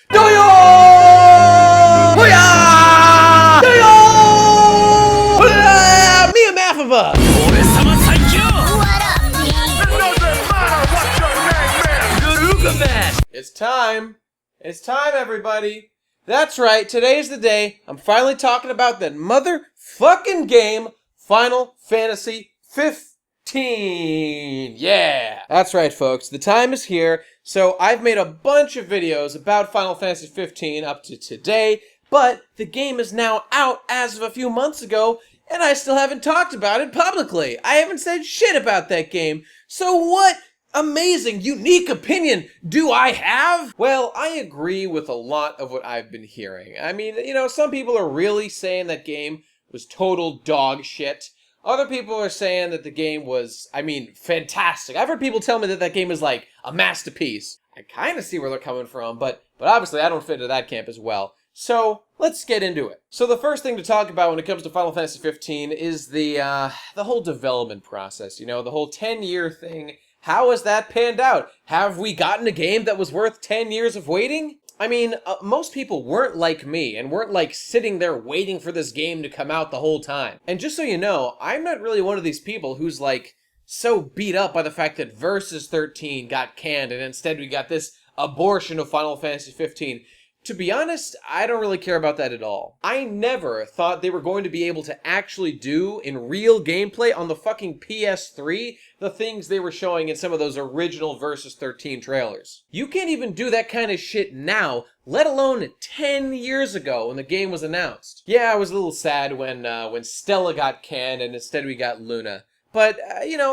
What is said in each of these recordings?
Doyo! Hooyah! Doyo! Hooyah! MIAMAFV! It's time. It's time, everybody. That's right. Today's the day. I'm finally talking about that motherfucking game, Final Fantasy 15. Yeah. That's right, folks. The time is here. So I've made a bunch of videos about Final Fantasy 15 up to today, but the game is now out as of a few months ago, and I still haven't talked about it publicly. I haven't said shit about that game. So what amazing, unique opinion do I have? Well, I agree with a lot of what I've been hearing. I mean, some people are really saying that game was total dog shit. Other people are saying that the game was, fantastic. I've heard people tell me that that game is like a masterpiece. I kind of see where they're coming from, but obviously I don't fit into that camp as well. So, let's get into it. So the first thing to talk about when it comes to Final Fantasy 15 is the whole development process, the whole 10-year thing. How has that panned out? Have we gotten a game that was worth 10 years of waiting? I mean, most people weren't like me and weren't like sitting there waiting for this game to come out the whole time. And just so you know, I'm not really one of these people who's like so beat up by the fact that Versus 13 got canned and instead we got this abortion of Final Fantasy 15. To be honest, I don't really care about that at all. I never thought they were going to be able to actually do in real gameplay on the fucking PS3 the things they were showing in some of those original Versus 13 trailers. You can't even do that kind of shit now, let alone 10 years ago when the game was announced. Yeah, I was a little sad when Stella got canned and instead we got Luna. But,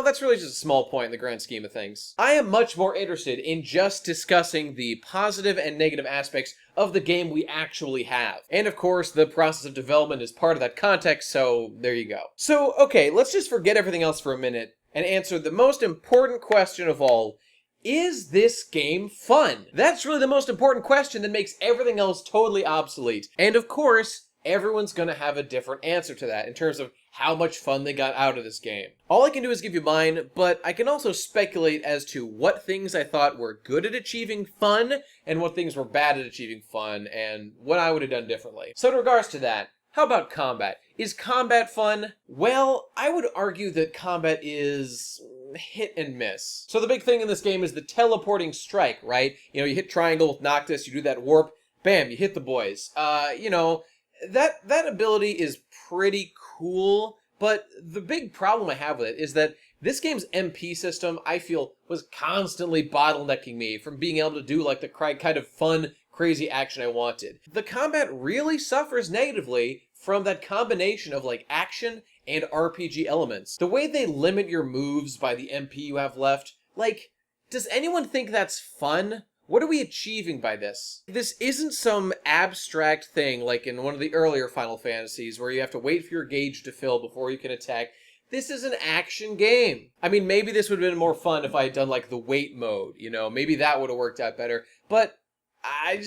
that's really just a small point in the grand scheme of things. I am much more interested in just discussing the positive and negative aspects of the game we actually have. And of course, the process of development is part of that context, so there you go. So, okay, let's just forget everything else for a minute and answer the most important question of all. Is this game fun? That's really the most important question that makes everything else totally obsolete. And of course, everyone's gonna have a different answer to that in terms of how much fun they got out of this game. All I can do is give you mine, but I can also speculate as to what things I thought were good at achieving fun and what things were bad at achieving fun and what I would have done differently. So in regards to that, how about combat? Is combat fun? Well, I would argue that combat is hit and miss. So the big thing in this game is the teleporting strike, right? You hit triangle with Noctus, you do that warp, bam, you hit the boys. That ability is pretty cool, but the big problem I have with it is that this game's MP system, I feel, was constantly bottlenecking me from being able to do like the kind of fun, crazy action I wanted. The combat really suffers negatively from that combination of like action and RPG elements. The way they limit your moves by the MP you have left, like, does anyone think that's fun? What are we achieving by this? This isn't some abstract thing like in one of the earlier Final Fantasies where you have to wait for your gauge to fill before you can attack. This is an action game. I mean, maybe this would have been more fun if I had done like the wait mode, maybe that would have worked out better. But I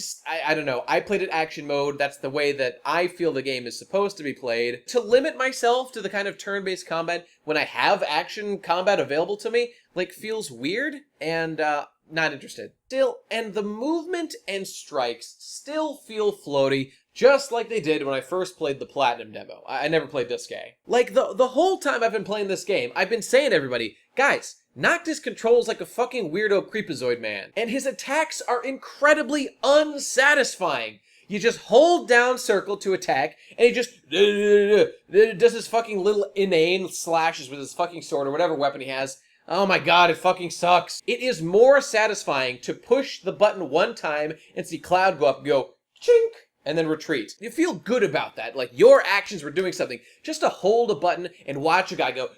don't know. I played it action mode. That's the way that I feel the game is supposed to be played. To limit myself to the kind of turn-based combat when I have action combat available to me, like, feels weird and, not interested. Still, and the movement and strikes still feel floaty, just like they did when I first played the Platinum demo. I never played this game. Like, the whole time I've been playing this game, I've been saying to everybody, guys, Noctus controls like a fucking weirdo creepazoid man, and his attacks are incredibly unsatisfying. You just hold down circle to attack, and he just does his fucking little inane slashes with his fucking sword or whatever weapon he has. Oh my god, it fucking sucks. It is more satisfying to push the button one time and see Cloud go up and go, chink, and then retreat. You feel good about that, like your actions were doing something. Just to hold a button and watch a guy go,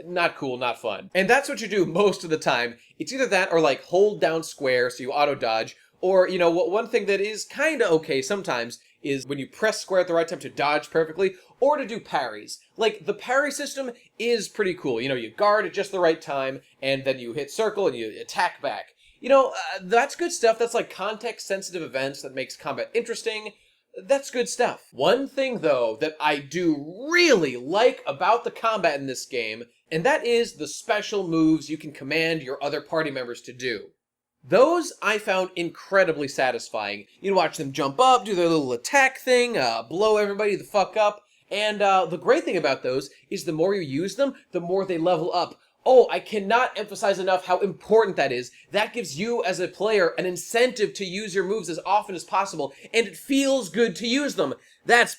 not cool, not fun. And that's what you do most of the time. It's either that or like hold down square so you auto-dodge, or, one thing that is kind of okay sometimes is when you press square at the right time to dodge perfectly, or to do parries. Like, the parry system is pretty cool. You guard at just the right time, and then you hit circle and you attack back. That's good stuff. That's like context-sensitive events that makes combat interesting. That's good stuff. One thing, though, that I do really like about the combat in this game, and that is the special moves you can command your other party members to do. Those I found incredibly satisfying. You'd watch them jump up, do their little attack thing, blow everybody the fuck up. And the great thing about those is the more you use them, the more they level up. Oh, I cannot emphasize enough how important that is. That gives you as a player an incentive to use your moves as often as possible, and it feels good to use them. That's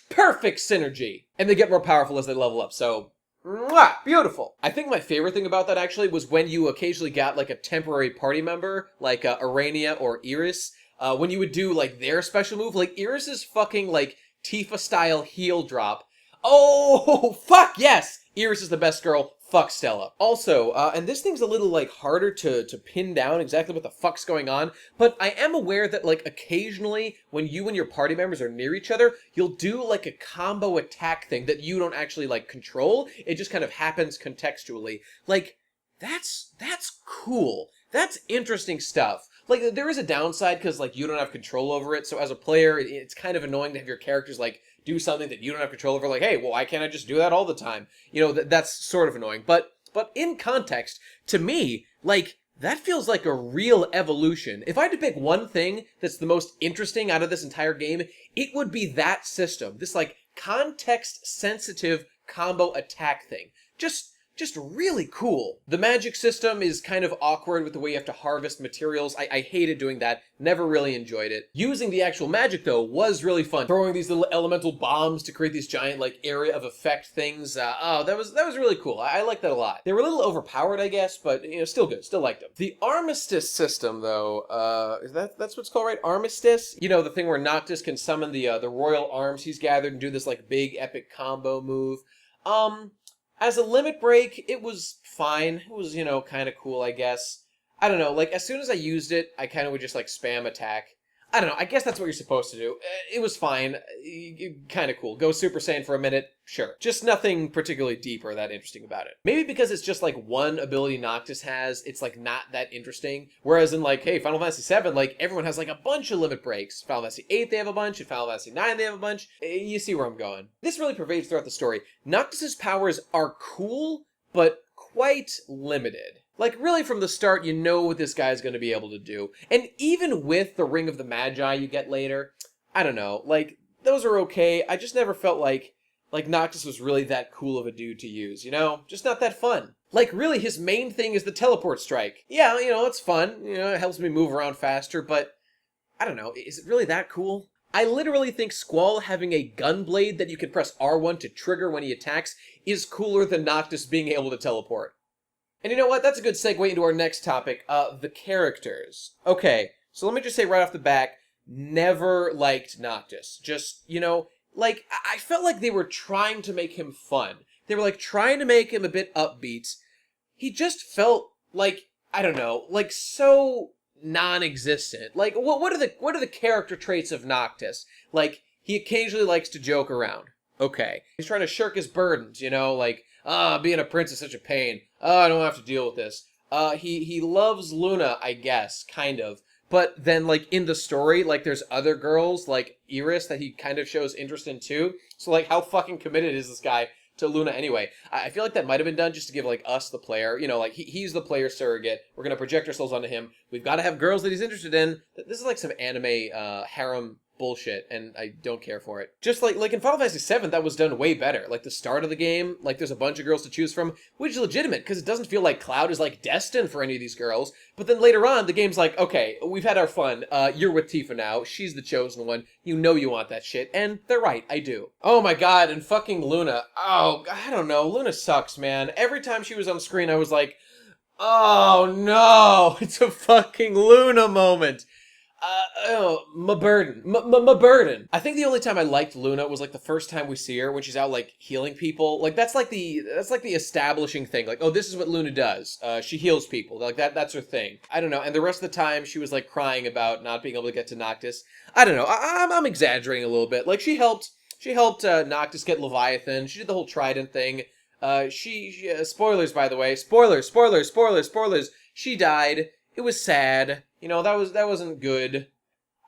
perfect synergy. And they get more powerful as they level up, so mwah, beautiful. I think my favorite thing about that actually was when you occasionally got like a temporary party member, like Arania or Iris, when you would do like their special move, like Iris's fucking like Tifa style heel drop. Oh, fuck yes! Iris is the best girl. Fuck Stella. Also, and this thing's a little, like, harder to pin down exactly what the fuck's going on, but I am aware that, like, occasionally, when you and your party members are near each other, you'll do, like, a combo attack thing that you don't actually, like, control. It just kind of happens contextually. Like, that's cool. That's interesting stuff. Like, there is a downside because, like, you don't have control over it, so as a player, it's kind of annoying to have your characters, like, do something that you don't have control over, like, hey, well, why can't I just do that all the time? You know, that's sort of annoying. But in context, to me, like, that feels like a real evolution. If I had to pick one thing that's the most interesting out of this entire game, it would be that system. This, like, context-sensitive combo attack thing. Just really cool. The magic system is kind of awkward with the way you have to harvest materials. I hated doing that. Never really enjoyed it. Using the actual magic, though, was really fun. Throwing these little elemental bombs to create these giant, like, area of effect things. That was really cool. I liked that a lot. They were a little overpowered, I guess, but, you know, still good. Still liked them. The Armistice system, though, that's what's called, right? Armistice? You know, the thing where Noctus can summon the royal arms he's gathered and do this, like, big epic combo move. As a limit break, it was fine. It was, you know, kind of cool, I guess. I don't know, like, as soon as I used it, I kind of would just, like, spam attack. I don't know, I guess that's what you're supposed to do. It was fine. Kind of cool. Go Super Saiyan for a minute, sure. Just nothing particularly deep or that interesting about it. Maybe because it's just, like, one ability Noctis has, it's, like, not that interesting. Whereas in, like, hey, Final Fantasy VII, like, everyone has, like, a bunch of limit breaks. Final Fantasy VIII, they have a bunch. In Final Fantasy IX, they have a bunch. You see where I'm going. This really pervades throughout the story. Noctis's powers are cool, but quite limited. Like, really from the start, you know what this guy's going to be able to do. And even with the Ring of the Magi you get later, I don't know, like, those are okay. I just never felt like Noctis was really that cool of a dude to use, you know? Just not that fun. Like, really, his main thing is the teleport strike. Yeah, you know, it's fun. You know, it helps me move around faster, but I don't know, is it really that cool? I literally think Squall having a gun blade that you can press R1 to trigger when he attacks is cooler than Noctis being able to teleport. And you know what? That's a good segue into our next topic, the characters. Okay, so let me just say right off the bat, never liked Noctis. Just, you know, like, I felt like they were trying to make him fun. They were, like, trying to make him a bit upbeat. He just felt like, I don't know, like, so non-existent. Like, what are the character traits of Noctis? Like, he occasionally likes to joke around. Okay. He's trying to shirk his burdens, you know, like, being a prince is such a pain. I don't have to deal with this. He loves Luna, I guess, kind of. But then, like, in the story, like, there's other girls, like Iris, that he kind of shows interest in, too. So, like, how fucking committed is this guy to Luna anyway? I feel like that might have been done just to give, like, us, the player, you know, like, he's the player surrogate. We're gonna project ourselves onto him. We've got to have girls that he's interested in. This is, like, some anime, harem bullshit, and I don't care for it. Just like in Final Fantasy VII, that was done way better. Like, the start of the game, like, there's a bunch of girls to choose from, which is legitimate, because it doesn't feel like Cloud is, like, destined for any of these girls. But then later on, the game's like, okay, we've had our fun. You're with Tifa now. She's the chosen one. You know you want that shit. And they're right. I do. Oh my god, and fucking Luna. Oh, I don't know. Luna sucks, man. Every time she was on screen, I was like, oh no, it's a fucking Luna moment. My burden. My burden. I think the only time I liked Luna was, like, the first time we see her when she's out, like, healing people. Like, that's like the establishing thing. Like, oh, this is what Luna does. She heals people. Like, that's her thing. I don't know. And the rest of the time, she was, like, crying about not being able to get to Noctis. I don't know. I'm exaggerating a little bit. Like, she helped Noctis get Leviathan. She did the whole Trident thing. Spoilers, by the way. Spoilers. She died. It was sad. You know, that wasn't good.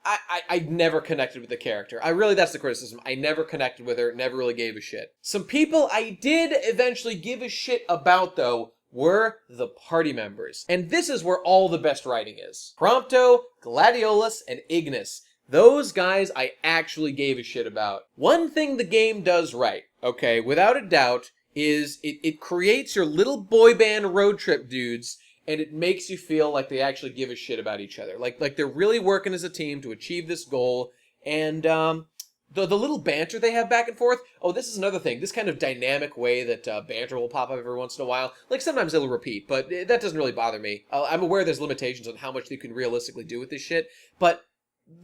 I never connected with the character. That's the criticism. I never connected with her, never really gave a shit. Some people I did eventually give a shit about, though, were the party members. And this is where all the best writing is. Prompto, Gladiolus, and Ignis. Those guys I actually gave a shit about. One thing the game does right, okay, without a doubt, is it creates your little boy band road trip dudes, and it makes you feel like they actually give a shit about each other. Like they're really working as a team to achieve this goal, and the little banter they have back and forth. Oh, this is another thing. This kind of dynamic way that banter will pop up every once in a while. Like, sometimes it'll repeat, but that doesn't really bother me. I'm aware there's limitations on how much you can realistically do with this shit, but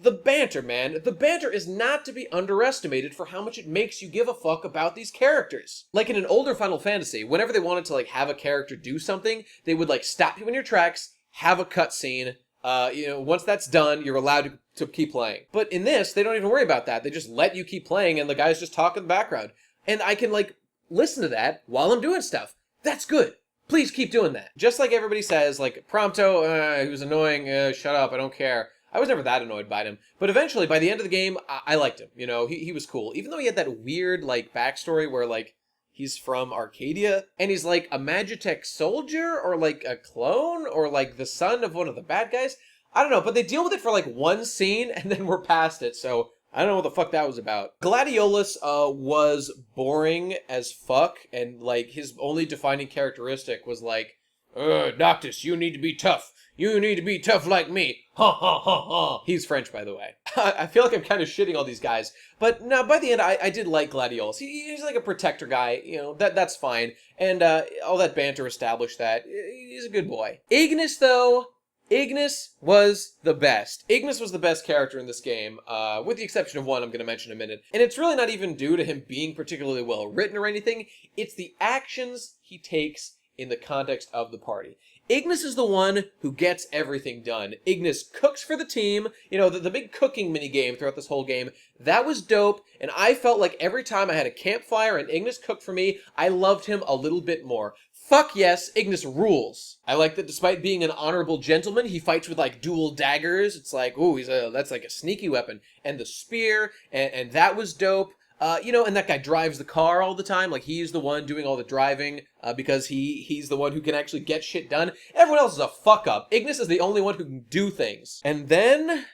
the banter, man. The banter is not to be underestimated for how much it makes you give a fuck about these characters. Like in an older Final Fantasy, whenever they wanted to, like, have a character do something, they would, like, stop you in your tracks, have a cutscene. Once that's done, you're allowed to keep playing. But in this, they don't even worry about that. They just let you keep playing, and the guys just talk in the background. And I can, like, listen to that while I'm doing stuff. That's good. Please keep doing that. Just like everybody says, like, Prompto, he was annoying, shut up, I don't care. I was never that annoyed by him. But eventually, by the end of the game, I liked him. You know, he was cool. Even though he had that weird, like, backstory where, like, he's from Arcadia, and he's like a Magitech soldier, or like a clone, or like the son of one of the bad guys. I don't know, but they deal with it for like one scene, and then we're past it, so I don't know what the fuck that was about. Gladiolus was boring as fuck, and like his only defining characteristic was like, Noctus, you need to be tough. You need to be tough like me. Ha ha ha ha. He's French, by the way. I feel like I'm kind of shitting all these guys. But no, by the end, I did like Gladiolus. He's like a protector guy. You know, that's fine. And all that banter established that. He's a good boy. Ignis, though. Ignis was the best. Ignis was the best character in this game, with the exception of one I'm going to mention in a minute. And it's really not even due to him being particularly well written or anything. It's the actions he takes in the context of the party. Ignis is the one who gets everything done. Ignis cooks for the team. You know, the big cooking minigame throughout this whole game, that was dope, and I felt like every time I had a campfire and Ignis cooked for me, I loved him a little bit more. Fuck yes, Ignis rules. I like that despite being an honorable gentleman, he fights with, like, dual daggers. It's like, ooh, that's like a sneaky weapon. And the spear, and that was dope. And that guy drives the car all the time. Like, he's the one doing all the driving, because he's the one who can actually get shit done. Everyone else is a fuck-up. Ignis is the only one who can do things. And then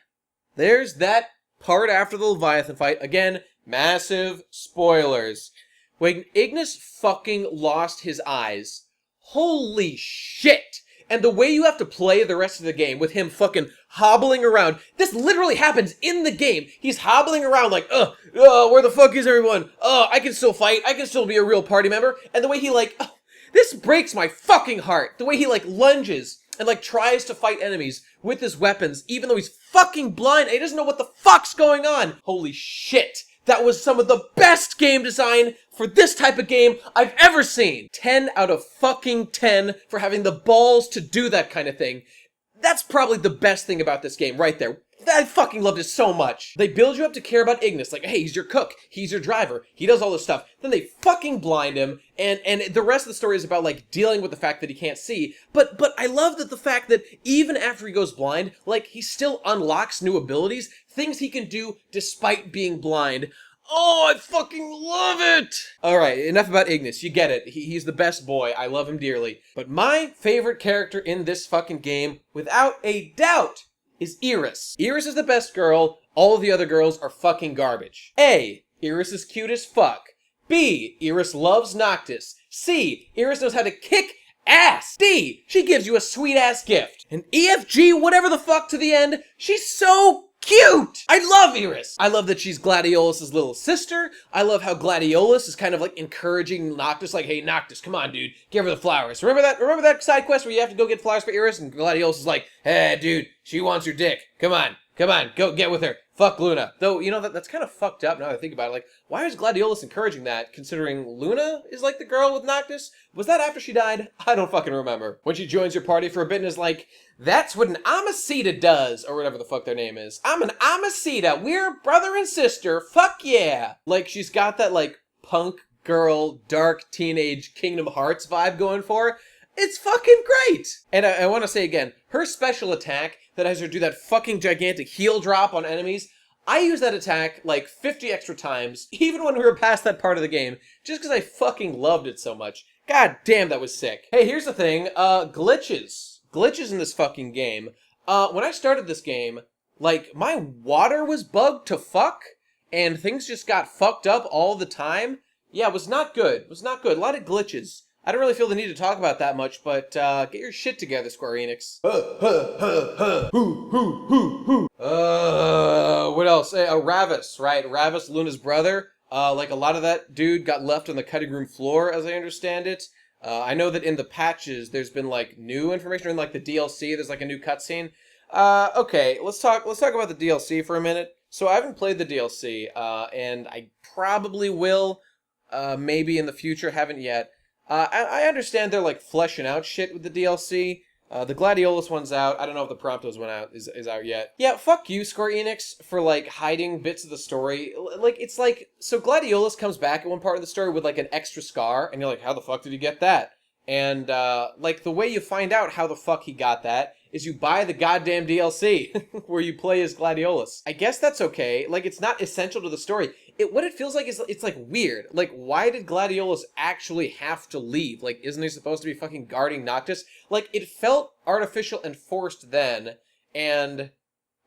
there's that part after the Leviathan fight. Again, massive spoilers. When Ignis fucking lost his eyes, holy shit! And the way you have to play the rest of the game with him fucking hobbling around. This literally happens in the game. He's hobbling around like, where the fuck is everyone? I can still fight. I can still be a real party member. And the way he this breaks my fucking heart. The way he lunges and tries to fight enemies with his weapons, even though he's fucking blind and he doesn't know what the fuck's going on. Holy shit. That was some of the best game design for this type of game I've ever seen. 10 out of fucking 10 for having the balls to do that kind of thing. That's probably the best thing about this game right there. I fucking loved it so much. They build you up to care about Ignis. Like, hey, he's your cook. He's your driver. He does all this stuff. Then they fucking blind him. And the rest of the story is about, dealing with the fact that he can't see. But I love that the fact that even after he goes blind, he still unlocks new abilities. Things he can do despite being blind. Oh, I fucking love it! Alright, enough about Ignis. You get it. He's the best boy. I love him dearly. But my favorite character in this fucking game, without a doubt, is Iris. Iris is the best girl. All of the other girls are fucking garbage. A. Iris is cute as fuck. B. Iris loves Noctus. C. Iris knows how to kick ass. D. She gives you a sweet-ass gift. And EFG, whatever the fuck to the end, she's so cute! I love Iris! I love that she's Gladiolus' little sister. I love how Gladiolus is kind of encouraging Noctus, hey, Noctus, come on, dude, give her the flowers. Remember that side quest where you have to go get flowers for Iris? And Gladiolus is like, hey, dude, she wants your dick. Come on, go get with her. Fuck Luna. Though, that's kind of fucked up now that I think about it. Why is Gladiolus encouraging that, considering Luna is the girl with Noctus? Was that after she died? I don't fucking remember. When she joins your party for a bit and is like, that's what an Amacita does, or whatever the fuck their name is. I'm an Amacita. We're brother and sister. Fuck yeah. She's got that, punk girl, dark teenage Kingdom Hearts vibe going for her. It's fucking great! And I want to say again, her special attack that has her do that fucking gigantic heel drop on enemies, I use that attack 50 extra times, even when we were past that part of the game, just because I fucking loved it so much. God damn, that was sick. Hey, here's the thing, glitches. Glitches in this fucking game. When I started this game, like, my water was bugged to fuck, and things just got fucked up all the time. Yeah, it was not good. It was not good. A lot of glitches. I don't really feel the need to talk about that much, but, get your shit together, Square Enix. What else? Hey, Ravis, right? Ravis, Luna's brother. Like, a lot of that dude got left on the cutting room floor, as I understand it. I know that in the patches, there's been, like, new information, or in, like, the DLC, there's, like, a new cutscene. Okay, let's talk about the DLC for a minute. So I haven't played the DLC, and I probably will, maybe in the future, haven't yet. I understand they're, like, fleshing out shit with the DLC. The Gladiolus one's out. I don't know if the Promptos one is out yet. Yeah, fuck you, Square Enix, for, like, hiding bits of the story. Like, it's like, so Gladiolus comes back at one part of the story with, like, an extra scar, and you're like, how the fuck did he get that? And, like, the way you find out how the fuck he got that is you buy the goddamn DLC, where you play as Gladiolus. I guess that's okay. Like, it's not essential to the story. What it feels like is, it's, like, weird. Like, why did Gladiolus actually have to leave? Like, isn't he supposed to be fucking guarding Noctus? Like, it felt artificial and forced then, and,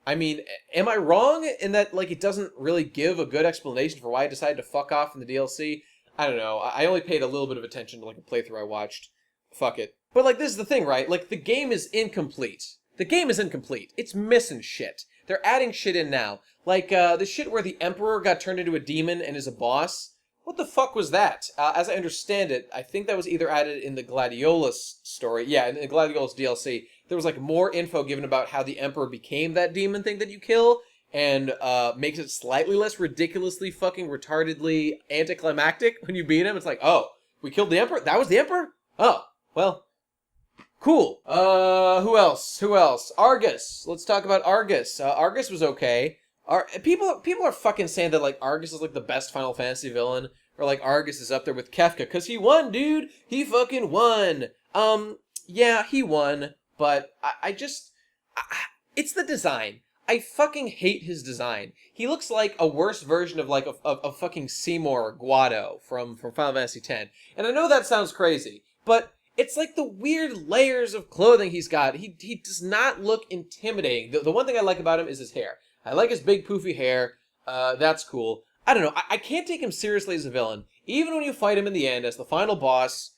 I mean, am I wrong in that, like, it doesn't really give a good explanation for why I decided to fuck off in the DLC? I don't know. I only paid a little bit of attention to, like, a playthrough I watched. Fuck it. But, like, this is the thing, right? Like, the game is incomplete. The game is incomplete. It's missing shit. They're adding shit in now. Like, the shit where the Emperor got turned into a demon and is a boss. What the fuck was that? As I understand it, I think that was either added in the Gladiolus story. Yeah, in the Gladiolus DLC. There was, like, more info given about how the Emperor became that demon thing that you kill, and makes it slightly less ridiculously fucking retardedly anticlimactic when you beat him. It's like, oh, we killed the Emperor? That was the Emperor? Oh, well, cool. Who else? Argus. Let's talk about Argus. Argus was okay. People are fucking saying that, like, Argus is, like, the best Final Fantasy villain, or, like, Argus is up there with Kefka, because he won, dude! He fucking won! Yeah, he won, but it's the design. I fucking hate his design. He looks like a worse version of, like, a fucking Seymour Guado from Final Fantasy X. And I know that sounds crazy, but it's like the weird layers of clothing he's got. He does not look intimidating. The one thing I like about him is his hair. I like his big poofy hair. That's cool. I don't know. I can't take him seriously as a villain. Even when you fight him in the end as the final boss,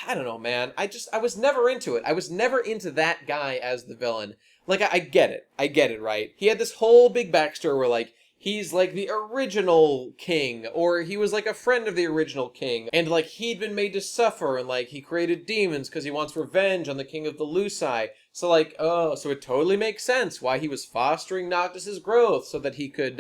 I don't know, man. I was never into it. I was never into that guy as the villain. Like, I get it. I get it, right? He had this whole big backstory where, like, he's, like, the original king, or he was, like, a friend of the original king, and, like, he'd been made to suffer, and, like, he created demons because he wants revenge on the king of the Luci. So, like, oh, so it totally makes sense why he was fostering Noctis's growth, so that he could,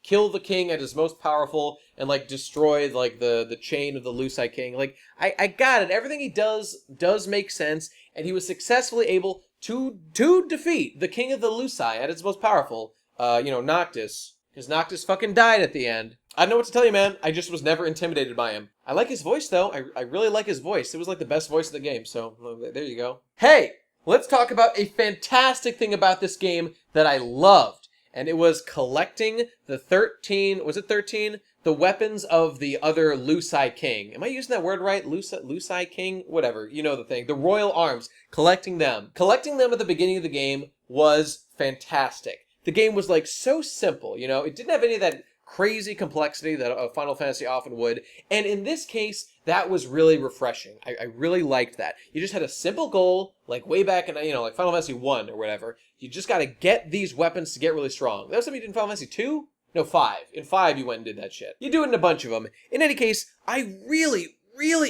kill the king at his most powerful, and, like, destroy, like, the chain of the Luci king. Like, I got it. Everything he does make sense, and he was successfully able to defeat the king of the Luci at its most powerful, Noctus. Because Noctis fucking died at the end. I don't know what to tell you, man. I just was never intimidated by him. I like his voice, though. I really like his voice. It was, like, the best voice of the game, so there you go. Hey! Let's talk about a fantastic thing about this game that I loved. And it was collecting the 13... Was it 13? The weapons of the other Luci king. Am I using that word right? Luci king? Whatever. You know the thing. The royal arms. Collecting them. Collecting them at the beginning of the game was fantastic. The game was, like, so simple, you know? It didn't have any of that crazy complexity that Final Fantasy often would. And in this case, that was really refreshing. I really liked that. You just had a simple goal, like way back in, like Final Fantasy 1 or whatever. You just gotta get these weapons to get really strong. That was something you did in Final Fantasy 2? No, 5. In 5, you went and did that shit. You do it in a bunch of them. In any case, I really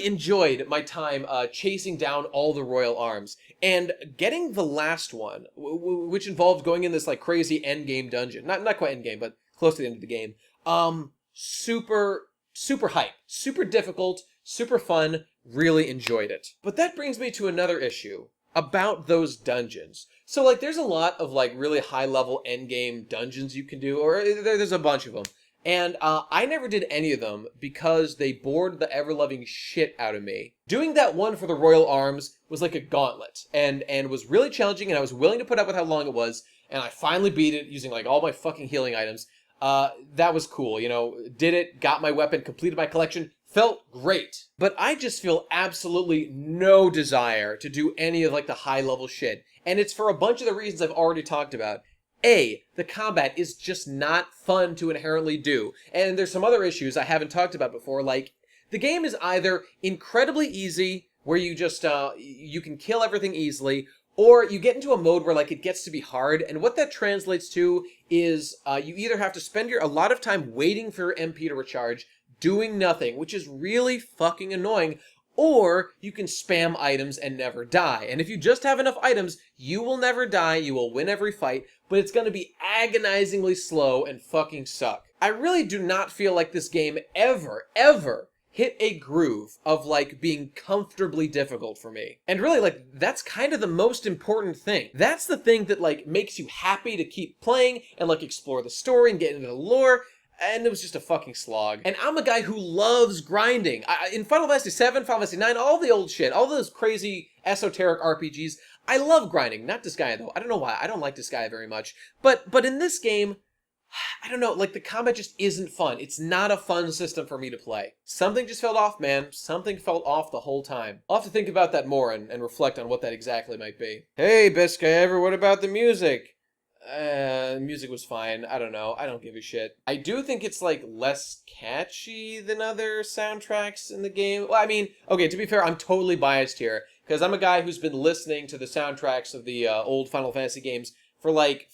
enjoyed my time chasing down all the royal arms. And getting the last one, which involved going in this, like, crazy endgame dungeon. Not quite endgame, but close to the end of the game. Super hype. Super difficult. Super fun. Really enjoyed it. But that brings me to another issue about those dungeons. So, like, there's a lot of, like, really high-level endgame dungeons you can do, or there's a bunch of them. And I never did any of them because they bored the ever-loving shit out of me. Doing that one for the Royal Arms was like a gauntlet, and was really challenging, and I was willing to put up with how long it was, and I finally beat it using, like, all my fucking healing items. That was cool, did it, got my weapon, completed my collection, felt great. But I just feel absolutely no desire to do any of like the high level shit. And it's for a bunch of the reasons I've already talked about. A, the combat is just not fun to inherently do. And there's some other issues I haven't talked about before, like the game is either incredibly easy, where you just, you can kill everything easily, or you get into a mode where like it gets to be hard, and what that translates to is you either have to spend a lot of time waiting for your MP to recharge, doing nothing, which is really fucking annoying, or you can spam items and never die. And if you just have enough items, you will never die, you will win every fight, but it's going to be agonizingly slow and fucking suck. I really do not feel like this game ever hit a groove of like being comfortably difficult for me. And really, like, that's kind of the most important thing. That's the thing that like makes you happy to keep playing and like explore the story and get into the lore. And it was just a fucking slog. And I'm a guy who loves grinding. In Final Fantasy 7, Final Fantasy 9, all the old shit, all those crazy esoteric RPGs, I love grinding. Not Disgaea though. I don't know why. I don't like Disgaea very much. But in this game, I don't know, like the combat just isn't fun. It's not a fun system for me to play. Something just felt off, man. Something felt off the whole time. I'll have to think about that more and reflect on what that exactly might be. Hey, BestGuyEver, what about the music? The music was fine. I don't know. I don't give a shit. I do think it's like less catchy than other soundtracks in the game. Well, I mean, okay, to be fair, I'm totally biased here because I'm a guy who's been listening to the soundtracks of the old Final Fantasy games for like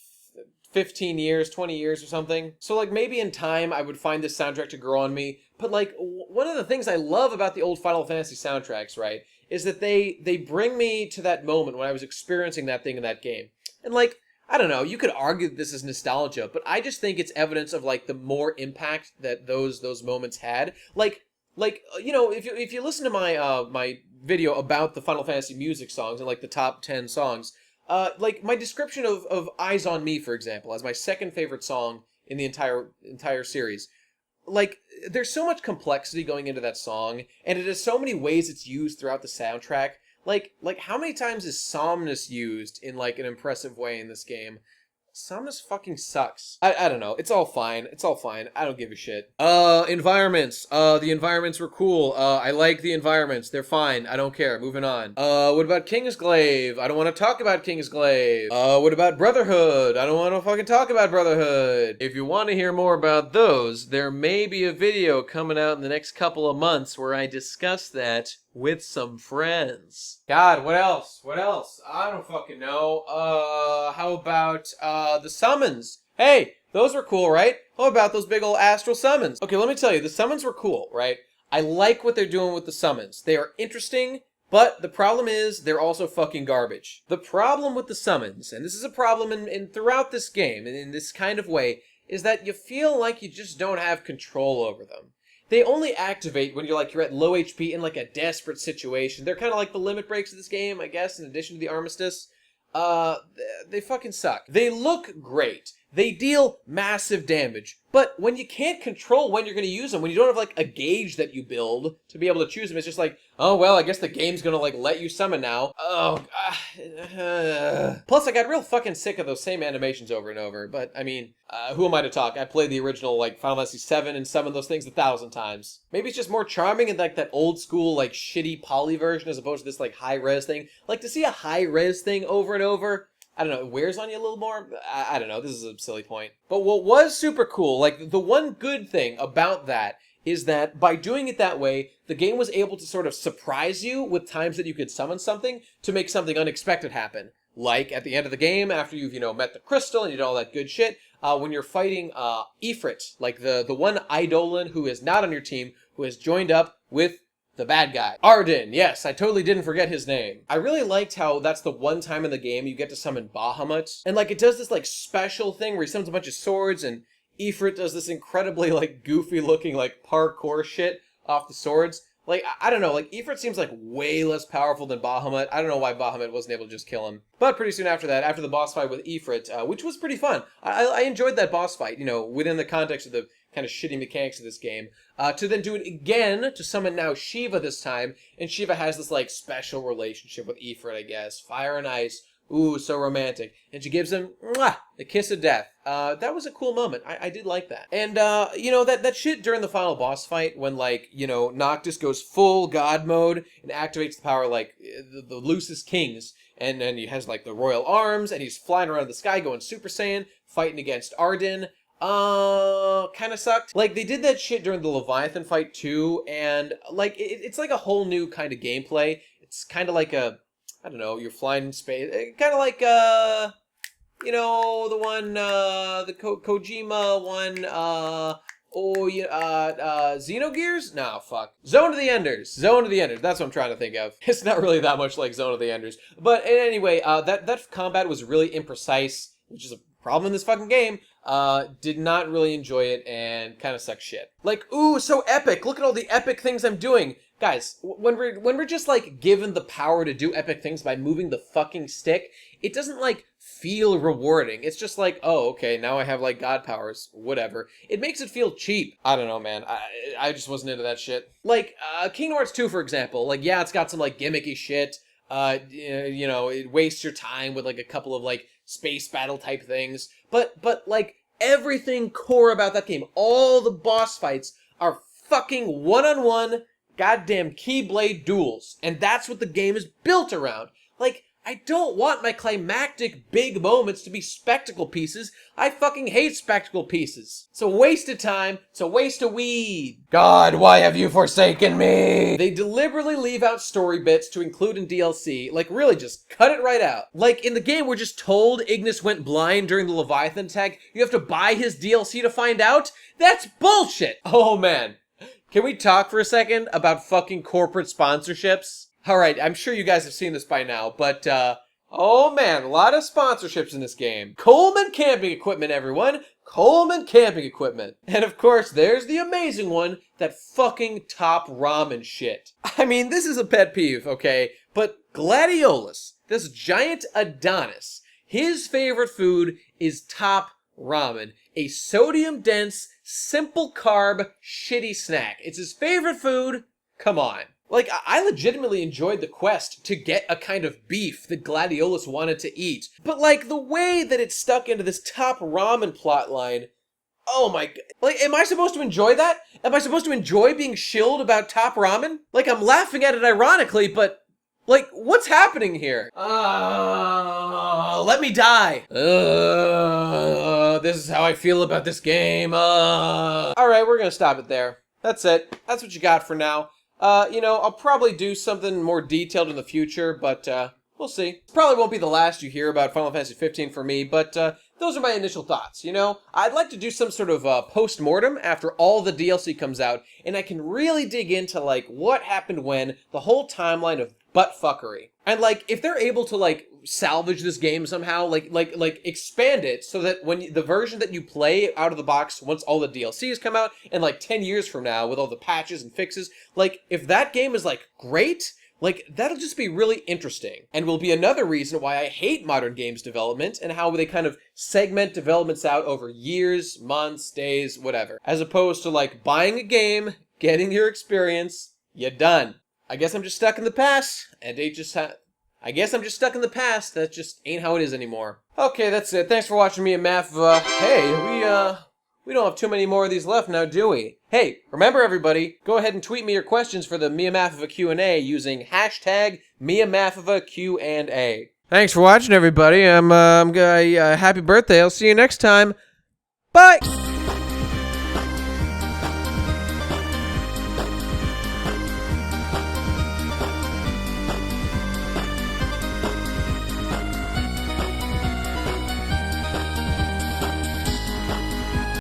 15 years, 20 years or something. So like maybe in time I would find this soundtrack to grow on me. But like one of the things I love about the old Final Fantasy soundtracks, right, is that they bring me to that moment when I was experiencing that thing in that game. And like, I don't know, you could argue that this is nostalgia, but I just think it's evidence of like the more impact that those moments had. Like you know, if you listen to my my video about the Final Fantasy music songs and like the top 10 songs, like my description of Eyes on Me, for example, as my second favorite song in the entire series. Like, there's so much complexity going into that song, and it has so many ways it's used throughout the soundtrack. Like how many times is Somnus used in like an impressive way in this game? Somnus fucking sucks. I don't know. It's all fine. It's all fine. I don't give a shit. Environments. The environments were cool. I like the environments. They're fine. I don't care. Moving on. What about Kingsglaive? I don't want to talk about Kingsglaive. What about Brotherhood? I don't want to fucking talk about Brotherhood. If you want to hear more about those, there may be a video coming out in the next couple of months where I discuss that with some friends. God, what else? What else? I don't fucking know. How about, the summons? Hey, those were cool, right? How about those big old astral summons? Okay, let me tell you, the summons were cool, right? I like what they're doing with the summons. They are interesting, but the problem is they're also fucking garbage. The problem with the summons, and this is a problem in throughout this game, and in this kind of way, is that you feel like you just don't have control over them. They only activate when you're at low HP in like a desperate situation. They're kind of like the limit breaks of this game, I guess, in addition to the armistice. They fucking suck. They look great. They deal massive damage. But when you can't control when you're going to use them, when you don't have like a gauge that you build to be able to choose them, it's just like, oh well, I guess the game's going to like let you summon now. Oh, Plus I got real fucking sick of those same animations over and over. But I mean, who am I to talk? I played the original like Final Fantasy 7 and summoned those things 1,000 times. Maybe it's just more charming in like that old school like shitty poly version as opposed to this like high res thing. Like to see a high res thing over and over, I don't know, it wears on you a little more? I don't know, this is a silly point. But what was super cool, like the one good thing about that is that by doing it that way, the game was able to sort of surprise you with times that you could summon something to make something unexpected happen. Like at the end of the game, after you've, met the crystal and you did all that good shit, when you're fighting Ifrit, like the one Eidolon who is not on your team, who has joined up with the bad guy. Arden, yes, I totally didn't forget his name. I really liked how that's the one time in the game you get to summon Bahamut. And like it does this like special thing where he summons a bunch of swords and Ifrit does this incredibly like goofy looking like parkour shit off the swords. Like, I don't know, like Ifrit seems like way less powerful than Bahamut. I don't know why Bahamut wasn't able to just kill him. But pretty soon after that, after the boss fight with Ifrit, which was pretty fun. I enjoyed that boss fight, within the context of the kind of shitty mechanics of this game. To then do it again, to summon now Shiva this time, and Shiva has this, like, special relationship with Ifrit, I guess. Fire and Ice, Ooh, so romantic. And she gives him, mwah, the kiss of death. That was a cool moment. I did like that. And, you know, that shit during the final boss fight when, like, you know, Noctus goes full god mode and activates the power, like, the loosest kings. And then he has, like, the royal arms, and he's flying around the sky going Super Saiyan, fighting against Arden. Kind of sucked. Like, they did that shit during the Leviathan fight, too, and, like, it's like a whole new kind of gameplay. It's kind of like a, I don't know, you're flying in space. Kind of like, you know, the one, the Kojima one, Xenogears? No, fuck. Zone of the Enders. Zone of the Enders. That's what I'm trying to think of. It's not really that much like Zone of the Enders. But anyway, that combat was really imprecise, which is a problem in this fucking game. Did not really enjoy it and kind of sucked shit. Like, ooh, so epic. Look at all the epic things I'm doing. Guys, when we're just, like, given the power to do epic things by moving the fucking stick, it doesn't, like, feel rewarding. It's just like, oh, okay, now I have, like, god powers. Whatever. It makes it feel cheap. I don't know, man. I just wasn't into that shit. Like, Kingdom Hearts 2, for example. Like, yeah, it's got some, like, gimmicky shit. You know, it wastes your time with, like, a couple of, like, space battle type things. But, like, everything core about that game, all the boss fights are fucking one-on-one goddamn Keyblade duels. And that's what the game is built around. Like, I don't want my climactic big moments to be spectacle pieces. I fucking hate spectacle pieces. It's a waste of time. It's a waste of weed. God, why have you forsaken me? They deliberately leave out story bits to include in DLC. Like, really, just cut it right out. Like, in the game, we're just told Ignis went blind during the Leviathan attack. You have to buy his DLC to find out? That's bullshit. Oh, man. Can we talk for a second about fucking corporate sponsorships? Alright, I'm sure you guys have seen this by now, but, oh man, a lot of sponsorships in this game. Coleman Camping Equipment, everyone! Coleman Camping Equipment. And of course, there's the amazing one, that fucking Top Ramen shit. I mean, this is a pet peeve, okay? But Gladiolus, this giant Adonis, his favorite food is Top Ramen. A sodium-dense, simple carb, shitty snack. It's his favorite food. Come on. Like, I legitimately enjoyed the quest to get a kind of beef that Gladiolus wanted to eat. But, like, the way that it's stuck into this Top Ramen plotline, oh my god. Like, am I supposed to enjoy that? Am I supposed to enjoy being shilled about Top Ramen? Like, I'm laughing at it ironically, but, like, what's happening here? Let me die. This is how I feel about this game. Alright, we're gonna stop it there. That's it. That's what you got for now. You know, I'll probably do something more detailed in the future, but, we'll see. It probably won't be the last you hear about Final Fantasy 15 for me, but, those are my initial thoughts, you know? I'd like to do some sort of, post-mortem after all the DLC comes out, and I can really dig into, like, what happened when, the whole timeline of buttfuckery. And, like, if they're able to, like, salvage this game somehow, like, expand it so that when the version that you play out of the box once all the DLCs come out, and, like, 10 years from now with all the patches and fixes, like, if that game is, like, great, like, that'll just be really interesting. And will be another reason why I hate modern games development and how they kind of segment developments out over years, months, days, whatever. As opposed to, like, buying a game, getting your experience, you're done. I guess I'm just stuck in the past, and I guess I'm just stuck in the past. That just ain't how it is anymore. Okay, that's it. Thanks for watching MIAMAFV. Hey, we don't have too many more of these left now, do we? Hey, remember everybody, go ahead and tweet me your questions for the MIAMAFV Q&A using hashtag MIAMAFV Q&A. Thanks for watching, everybody. Happy birthday. I'll see you next time. Bye!